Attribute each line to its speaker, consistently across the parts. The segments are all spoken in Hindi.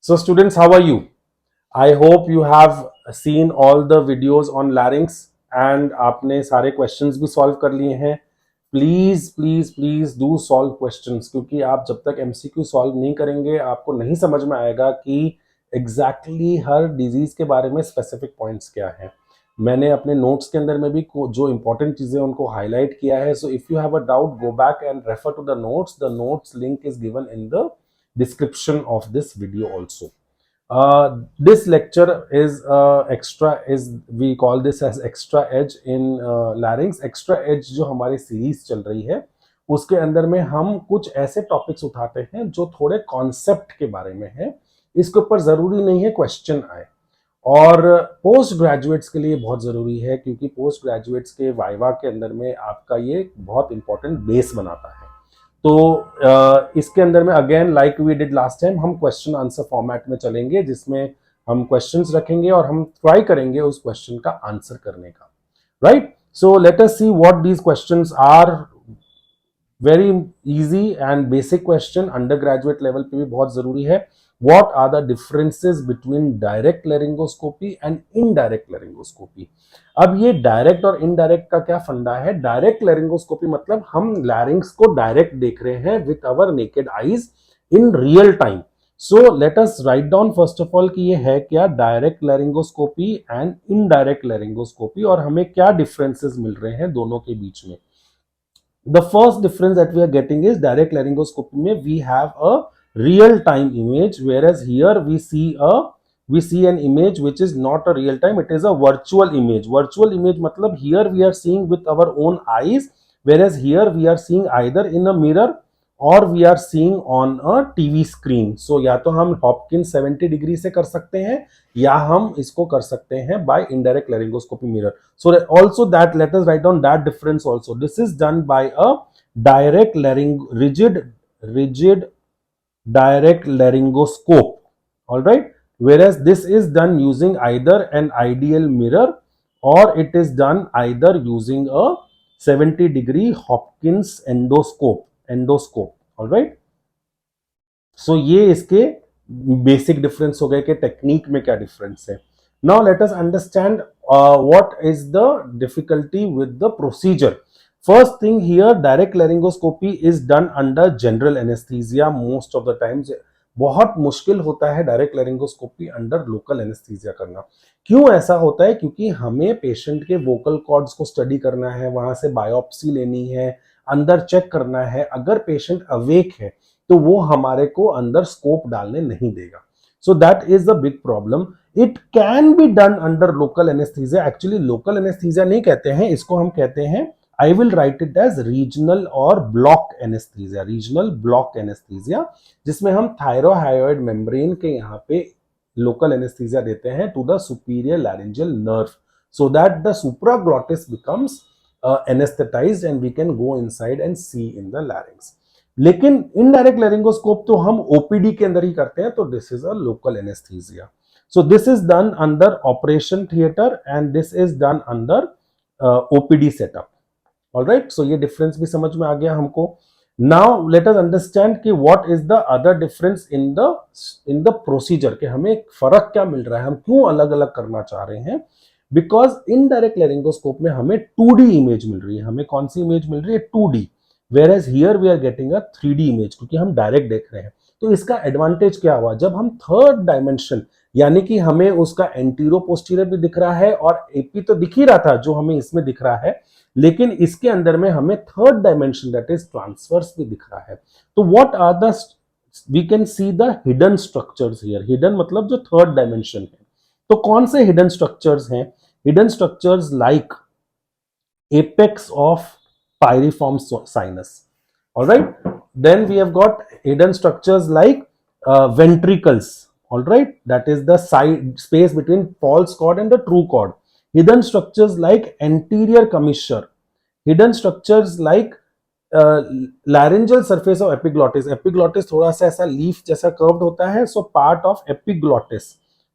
Speaker 1: So students, how are you? I hope you have seen all the videos on larynx and आपने सारे questions भी solve कर लिए हैं. Please please please do solve questions, क्योंकि आप जब तक एमसीक्यू सॉल्व नहीं करेंगे आपको नहीं समझ में आएगा कि एग्जैक्टली हर डिजीज के बारे में स्पेसिफिक पॉइंट्स क्या हैं. मैंने अपने नोट्स के अंदर में भी जो इंपॉर्टेंट चीजें उनको हाईलाइट किया है. So if you have a doubt, go back and refer to the notes. The notes link is given in the description of this video also. This lecture is extra, is we call this as extra edge in larynx. Extra edge जो हमारी सीरीज चल रही है उसके अंदर में हम कुछ ऐसे टॉपिक्स उठाते हैं जो थोड़े कॉन्सेप्ट के बारे में है. इसके ऊपर जरूरी नहीं है क्वेश्चन आए, और पोस्ट ग्रेजुएट्स के लिए बहुत जरूरी है, क्योंकि पोस्ट ग्रेजुएट्स के वाइवा के अंदर में आपका ये बहुत इंपॉर्टेंट बेस बनाता है. तो इसके अंदर में again like we did last time हम क्वेश्चन आंसर फॉर्मेट में चलेंगे, जिसमें हम क्वेश्चंस रखेंगे और हम ट्राई करेंगे उस क्वेश्चन का आंसर करने का. Right, so let us see what these questions are. Very easy and basic question, undergraduate level पे भी बहुत जरूरी है. What are the differences between direct laryngoscopy and indirect laryngoscopy? अब ये डायरेक्ट और इनडायरेक्ट का क्या फंडा है. डायरेक्ट लैरिंगोस्कोपी मतलब हम लैरिंग्स को डायरेक्ट देख रहे हैं with our naked eyes in real time. So let us write down first of all कि ये है क्या direct laryngoscopy and indirect laryngoscopy, और हमें क्या डिफरेंसेस मिल रहे हैं दोनों के बीच में. The first difference that we are getting is direct laryngoscopy में we have a real time image, whereas here we see an image which is not a real time, it is a virtual image. Virtual image matlab here we are seeing with our own eyes, whereas here we are seeing either in a mirror or we are seeing on a TV screen. So या तो हम Hopkins 70 डिग्री से कर सकते हैं या हम इसको कर सकते हैं by indirect laryngoscopy mirror. So also that, let us write down that difference also. This is done by a direct rigid direct laryngoscope, all right, whereas this is done using either an ideal mirror or it is done either using a 70-degree Hopkins endoscope, all right. so ये इसके बेसिक डिफरेंस हो गए कि टेक्निक में क्या डिफरेंस है. Now let us understand what is the difficulty with the procedure. First thing here, direct laryngoscopy is done under general anesthesia most of the times. बहुत मुश्किल होता है direct laryngoscopy under local anaesthesia करना. क्यों ऐसा होता है? क्योंकि हमें पेशेंट के वोकल कॉर्ड्स को स्टडी करना है, वहां से बायोप्सी लेनी है, अंदर चेक करना है. अगर पेशेंट अवेक है तो वो हमारे को अंदर स्कोप डालने नहीं देगा. So that is the big problem. It can be done under local anaesthesia. Actually local anaesthesia नहीं कहते हैं इसको, हम कहते हैं, I will write it as regional or block anesthesia. Regional block anesthesia, जिसमें हम thyroid membrane के यहाँ पे local anesthesia देते हैं to the superior laryngeal nerve, so that the supraglottis becomes anesthetized and we can go inside and see in the larynx. लेकिन indirect laryngoscope तो हम OPD के अंदर ही करते हैं, तो this is a local anesthesia. So this is done under operation theater and this is done under OPD setup. All right, so ये डिफरेंस भी समझ में आ गया हमको. नाउ लेट अस अंडरस्टैंड कि what is the other difference in the procedure, कि हमें फर्क क्या मिल रहा है, हम क्यों अलग अलग करना चाह रहे हैं. बिकॉज इनडायरेक्ट लैरिंगोस्कोप में हमें 2D इमेज मिल रही है. हमें कौन सी इमेज मिल रही है? 2D. Where here we are getting a 3D image, क्योंकि हम डायरेक्ट देख रहे हैं. तो इसका एडवांटेज क्या हुआ? जब हम थर्ड डायमेंशन, यानी कि हमें उसका एंटीरो पोस्टीरियर भी दिख रहा है और एपी तो दिख ही रहा था जो हमें इसमें दिख रहा है, लेकिन इसके अंदर में हमें third dimension that is transverse भी दिख रहा है. तो what are the, we can see the hidden structures here. Hidden मतलब जो थर्ड डायमेंशन है. तो कौन से हिडन स्ट्रक्चर्स हैं? Hidden structures like apex of pyriform sinus, all right. Then we have got hidden structures like ventricles, all right, that is the side space between false chord and the true chord. Hidden structures like anterior commissure, hidden structures like laryngeal surface of epiglottis. Epiglottis थोड़ा सा ऐसा लीफ जैसा कर्व्ड होता है, so part of epiglottis,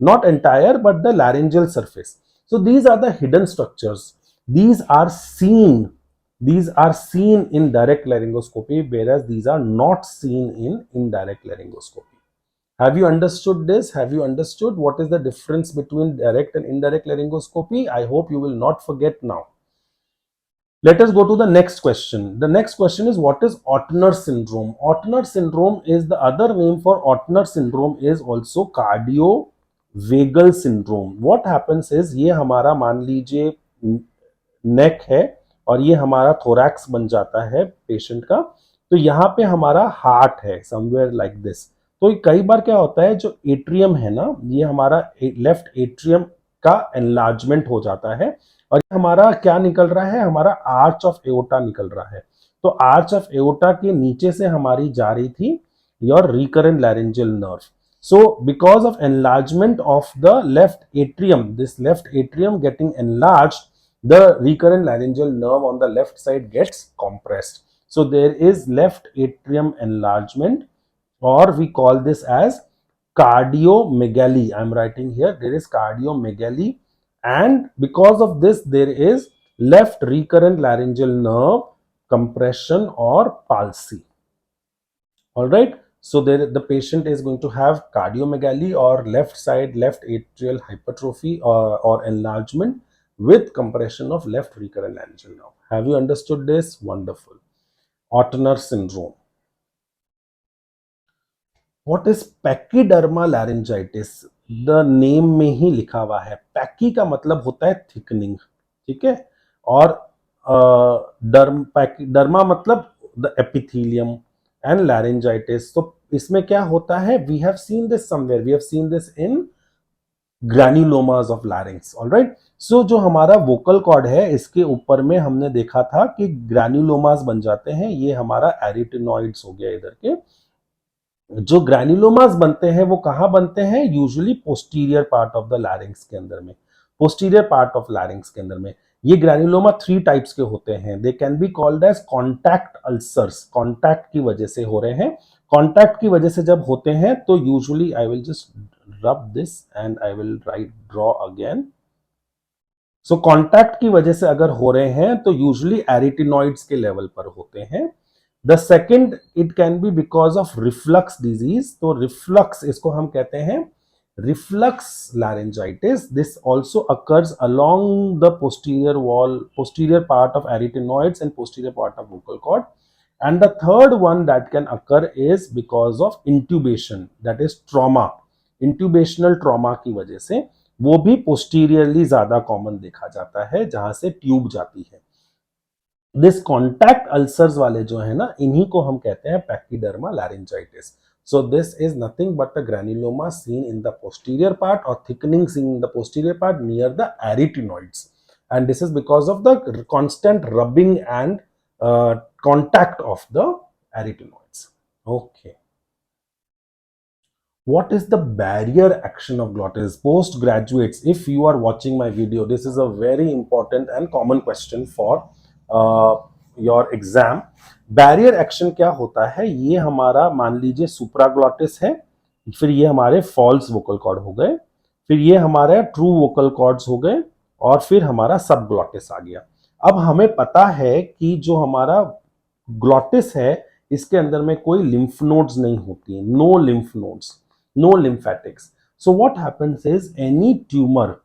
Speaker 1: not entire but the laryngeal surface. So these are the hidden structures. These are seen in direct laryngoscopy, whereas these are not seen in indirect laryngoscopy. Have you understood this? Have you understood what is the difference between direct and indirect laryngoscopy? I hope you will not forget now. Let us go to the next question. The next question is, what is Ottner syndrome? Ottner syndrome is the other name for Ottner syndrome is also cardiovagal syndrome. What happens is, ये हमारा मान लीजिए नेक है और ये हमारा थोरैक्स बन जाता है पेशेंट का, तो यहाँ पे हमारा हार्ट है समवेयर लाइक दिस। तो कई बार क्या होता है, जो एट्रियम है ना, ये हमारा लेफ्ट एट्रियम का एनलार्जमेंट हो जाता है और हमारा क्या निकल रहा है, हमारा आर्च ऑफ एओर्टा निकल रहा है। तो आर्च ऑफ एओर्टा के नीचे से हमारी जा रही थी your recurrent laryngeal nerve. So because of enlargement of the left atrium, this left atrium getting enlarged, the recurrent laryngeal nerve on the left side gets compressed. So there is left atrium enlargement, or we call this as cardiomegaly. I am writing here, there is cardiomegaly, and because of this there is left recurrent laryngeal nerve compression or palsy. All right. So there, the patient is going to have cardiomegaly or left side left atrial hypertrophy or enlargement with compression of left recurrent laryngeal nerve. Have you understood this? Wonderful. Ottner syndrome. What is pachyderma laryngitis? The name में ही लिखा हुआ है। पैकी का मतलब होता है थिकनिंग, ठीक है, और डर्मा मतलब द एपिथेलियम एंड लैरिंजाइटिस। तो इसमें क्या होता है, we have seen this somewhere, we have seen this in granulomas of larynx. Alright, so जो हमारा वोकल कॉर्ड है इसके ऊपर में हमने देखा था कि ग्रैन्युलोमास बन जाते हैं, ये हमारा एरिटिनॉइड्स हो गया इधर के। जो ग्रैन्युलोमास बनते हैं वो कहां बनते हैं, usually posterior part of the larynx के अंदर में, पोस्टीरियर पार्ट ऑफ लैरिंग्स के अंदर में। ये ग्रैन्युलोमा 3 टाइप्स के होते हैं। They can be called as contact ulcers, contact की वजह से हो रहे हैं। कॉन्टैक्ट की वजह से जब होते हैं तो usually I will just rub this and I will write draw again. So contact की वजह से अगर हो रहे हैं तो यूजुअली एरिटिनॉइड्स के लेवल पर होते हैं। The second, it can be because of reflux disease. तो रिफ्लक्स इसको हम कहते हैं reflux laryngitis. This also occurs along the posterior wall, posterior part of arytenoids and posterior part of vocal cord. And the third one that can occur is because of intubation, that is trauma, intubational trauma की वजह से, वो भी पोस्टीरियरली ज्यादा कॉमन देखा जाता है जहां से ट्यूब जाती है। दिस कॉन्टैक्ट अल्सर्स वाले जो है ना, इन्हीं को हम कहते हैं पैक्सीडर्मा laryngitis. So this is nothing but a granuloma seen in the posterior part or thickening seen in the posterior part near the arytenoids, and this is because of the constant rubbing and contact of the arytenoids. Okay. What is the barrier action of glottis? Postgraduates, if you are watching my video, this is a very important and common question for your exam. Barrier action क्या होता है, ये हमारा मान लीजिए सुप्राग्लॉटिस है, फिर ये हमारे फॉल्स वोकल कॉर्ड हो गए, फिर ये हमारे ट्रू वोकल कॉर्ड्स हो गए, और फिर हमारा सब ग्लॉटिस आ गया। अब हमें पता है कि जो हमारा ग्लॉटिस है इसके अंदर में कोई लिम्फ नोड्स नहीं होती, no lymph nodes, no lymphatics. So what happens is any tumor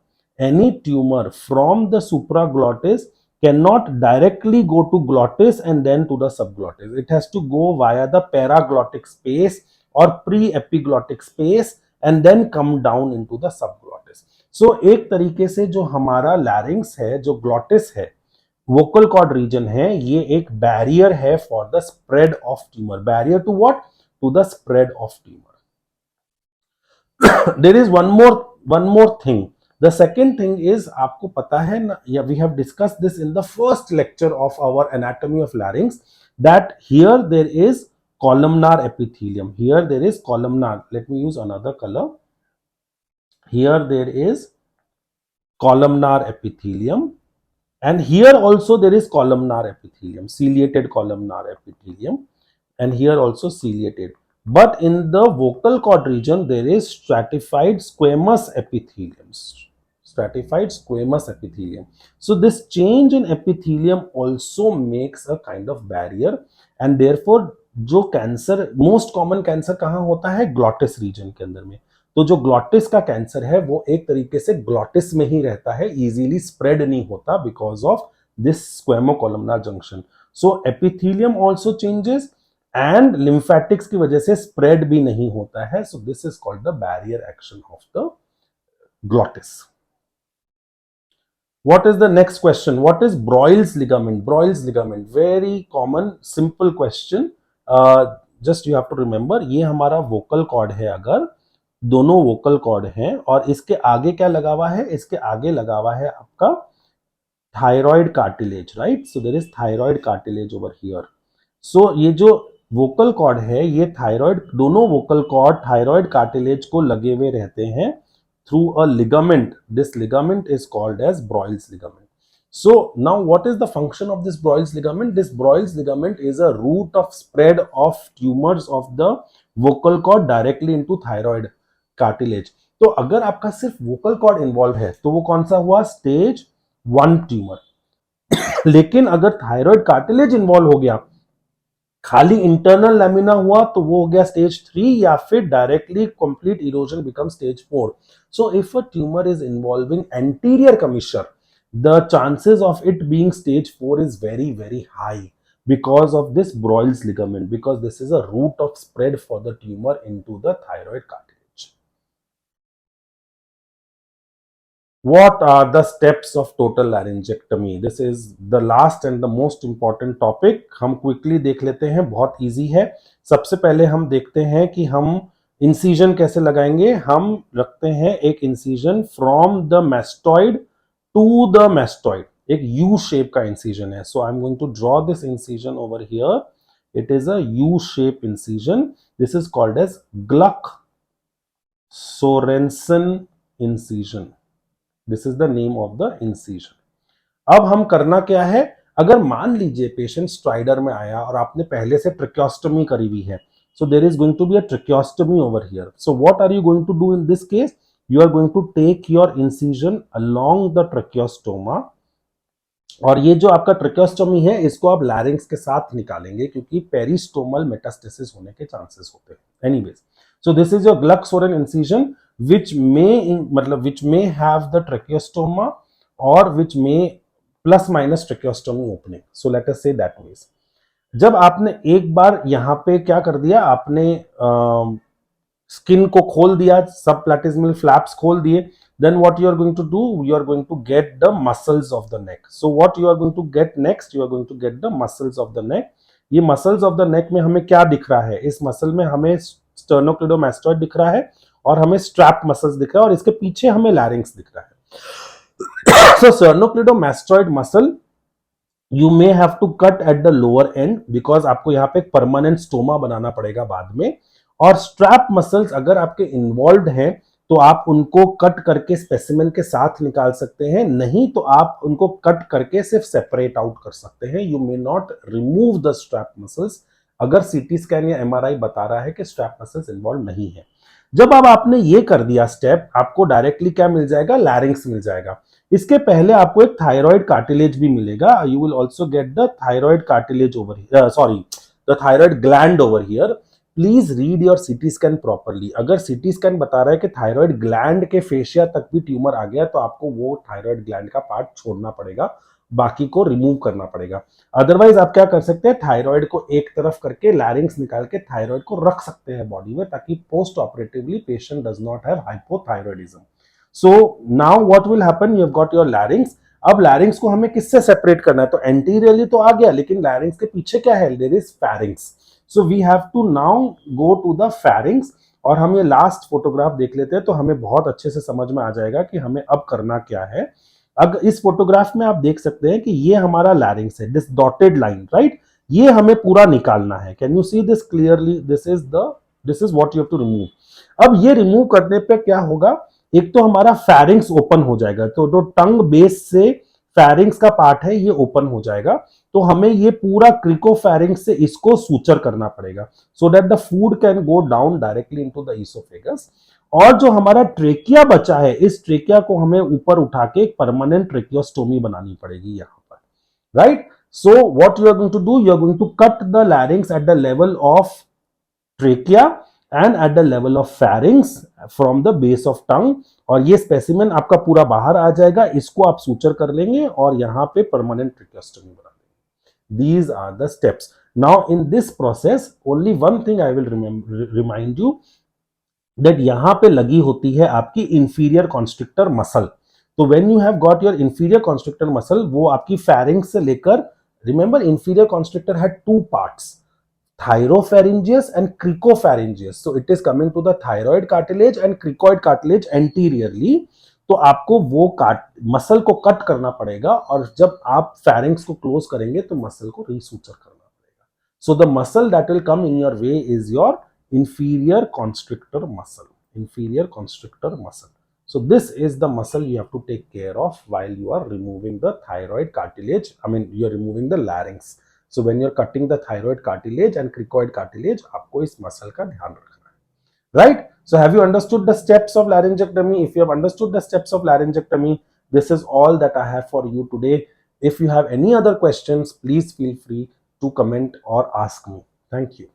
Speaker 1: from the supraglottis cannot directly go to glottis and then to the subglottis. It has to go via the paraglottic space or pre-epiglottic space and then come down into the subglottis. So एक तरीके से जो हमारा larynx है, जो glottis है, vocal cord region है, ये एक barrier है for the spread of tumor. Barrier to what? To the spread of tumor. There is one more thing. The second thing is, आपको पता है ना, yeah, we have discussed this in the first lecture of our anatomy of larynx, that here there is columnar epithelium. Here there is columnar. Let me use another color. Here there is columnar epithelium, and here also there is columnar epithelium, ciliated columnar epithelium, and here also ciliated. But in the vocal cord region there is stratified squamous epithelium, stratified squamous epithelium. So this change in epithelium also makes a kind of barrier, and therefore जो कैंसर, मोस्ट कॉमन कैंसर कहाँ होता है? ग्लॉटिस रीजन के अंदर में। तो जो ग्लॉटिस का कैंसर है वो एक तरीके से ग्लॉटिस में ही रहता है, इजीली स्प्रेड नहीं होता because of this squamocolumnar junction. So epithelium also changes and lymphatics की वजह से स्प्रेड भी नहीं होता है। So this is called the barrier action of the glottis. What is the next question? What is Broyles ligament? Broyles ligament, very common, simple question. Just you have to remember, ये हमारा vocal cord है, अगर दोनों vocal cord हैं और इसके आगे क्या लगा हुआ है? इसके आगे लगा हुआ है आपका thyroid cartilage, right? So there is thyroid cartilage over here. So ये जो vocal cord है, ये thyroid, दोनों vocal cord thyroid cartilage को लगे हुए रहते हैं through a ligament. This ligament is called as Broyles ligament. So now what is the function of this Broyles ligament? This Broyles ligament is a route of spread of tumors of the vocal cord directly into thyroid cartilage. तो अगर आपका सिर्फ vocal cord involved है तो वो कौन सा हुआ? Stage 1 tumour. लेकिन अगर थायराइड कार्टिलेज इन्वॉल्व हो गया, खाली इंटरनल लैमिना हुआ, तो वो हो गया स्टेज 3, या फिर directly complete erosion become stage 4. So if a tumour is involving anterior commissure, the chances of it being stage 4 is very very high because of this Broyles ligament, because this is a route of spread for the tumor into the thyroid cartilage. What are the steps of total laryngectomy? This is the last and the most important topic. हम quickly देख लेते हैं, बहुत easy है। सबसे पहले हम देखते हैं कि हम incision कैसे लगाएंगे। हम रखते हैं एक incision from the mastoid to the mastoid, एक U shape का incision है। So I'm going to draw this incision over here. It is a U shape incision. This is called as Gluck Sorensen incision. This is the name of the incision. अब हम करना क्या है? अगर मान लीजिए पेशेंट स्ट्राइडर में आया और आपने पहले से ट्रेक्योस्टमी करी हुई है, so there is going to be a tracheostomy over here. So what are you going to do in this case? You are going to take your incision along the tracheostoma, और ये जो आपका ट्रेक्योस्टोमी है इसको आप लैरिंग्स के साथ निकालेंगे क्योंकि पेरिस्टोमल मेटास्टेसिस होने के चांसेस होते हैं। Anyways, so this is your Gluck Sorensen incision which may have the tracheostoma or which may plus minus tracheostomy opening. So let us say that ways. जब आपने एक बार यहाँ पे क्या कर दिया, आपने स्किन को खोल दिया, सब प्लैटिस्मल फ्लैप्स खोल दिए, then what you are going to do, you are going to get the muscles of the neck. So what you are going to get next, you are going to get the muscles of the neck. ये muscles of the neck में हमें क्या दिख रहा है? इस मसल में हमें sternocleidomastoid दिख रहा है और हमें स्ट्रैप मसल्स दिख रहा है और इसके पीछे हमें लैरिंक्स दिख रहा है। So sternocleidomastoid muscle you may have to cut at the lower end because आपको यहाँ पे एक परमानेंट स्टोमा बनाना पड़ेगा बाद में। और स्ट्रैप मसल्स अगर आपके इन्वॉल्व हैं तो आप उनको कट करके स्पेसिमेन के साथ निकाल सकते हैं, नहीं तो आप उनको कट करके सिर्फ सेपरेट आउट कर सकते हैं। You may not remove the strap muscles अगर सीटी स्कैन या एमआरआई बता रहा है कि स्ट्रैप मसल्स इन्वॉल्व नहीं है। जब अब आपने ये कर दिया स्टेप, आपको डायरेक्टली क्या मिल जाएगा? लैरिंक्स मिल जाएगा। इसके पहले आपको एक थायराइड कार्टिलेज भी मिलेगा। You will also get the thyroid cartilage over here, sorry the thyroid gland over here. Please read your CT scan properly. अगर सीटी स्कैन बता रहा है कि थायराइड ग्लैंड के फेशिया तक भी ट्यूमर आ गया तो आपको वो थायराइड ग्लैंड का पार्ट छोड़ना पड़ेगा, बाकी को रिमूव करना पड़ेगा। अदरवाइज आप क्या कर सकते हैं? थायराइड को एक तरफ करके लैरिंग्स निकाल के थायराइड को रख सकते हैं बॉडी में, ताकि post operatively patient does not have hypothyroidism. So now what will happen, you have got your लैरिंग्स। अब लैरिंग्स को हमें किससे सेपरेट करना है? तो एंटीरियरली तो आ गया, लेकिन लैरिंग्स के पीछे क्या है? There is pharynx. So we have to now go to the pharynx, और हम ये लास्ट फोटोग्राफ देख लेते हैं तो हमें बहुत अच्छे से समझ में आ जाएगा कि हमें अब करना क्या है। अगर इस फोटोग्राफ में आप देख सकते हैं कि ये हमारा लैरिंग्स है, दिस डॉटेड लाइन, राइट? ये हमें पूरा निकालना है। Can you see this clearly? This is what you have to remove. अब ये रिमूव करने पे क्या होगा? एक तो हमारा फैरिंग्स ओपन हो जाएगा, तो जो टंग बेस से फैरिंग्स का पार्ट है ये ओपन हो जाएगा। तो हमें ये पूरा क्रिकोफैरिंग्स से इसको सूचर करना पड़ेगा, so that the food can go down directly into the oesophagus. और जो हमारा ट्रेकिया बचा है, इस ट्रेकिया को हमें ऊपर उठा के एक परमानेंट ट्रेकियोस्टोमी बनानी पड़ेगी यहाँ पर, right? So what you are going to do, you are going to cut the larynx at the level of trachea and at the level of pharynx from the base of tongue, और ये स्पेसिमेन आपका पूरा बाहर आ जाएगा, इसको आप सूचर कर लेंगे और यहाँ पे परमानेंट ट्रिकोस्टमी बना देंगे. These are the steps. Now in this process only one thing I will remind you that यहाँ पे लगी होती है आपकी inferior constrictor muscle. तो when you have got your inferior constrictor muscle, वो आपकी pharynx से लेकर, remember inferior constrictor had two parts, thyropharyngeus and cricopharyngeus. So it is coming to the thyroid cartilage and cricoid cartilage anteriorly. तो आपको वो मसल को कट करना पड़ेगा, और जब आप pharynx को क्लोज करेंगे तो मसल को रीसूचर करना पड़ेगा. So the muscle that will come in your way is your inferior constrictor muscle. Inferior constrictor muscle. So this is the muscle you have to take care of while you are removing the thyroid cartilage. I mean, you are removing the larynx. So when you are cutting the thyroid cartilage and cricoid cartilage, आपको इस muscle का ध्यान रखना है, right? So have you understood the steps of laryngectomy? If you have understood the steps of laryngectomy, this is all that I have for you today. If you have any other questions, please feel free to comment or ask me. Thank you.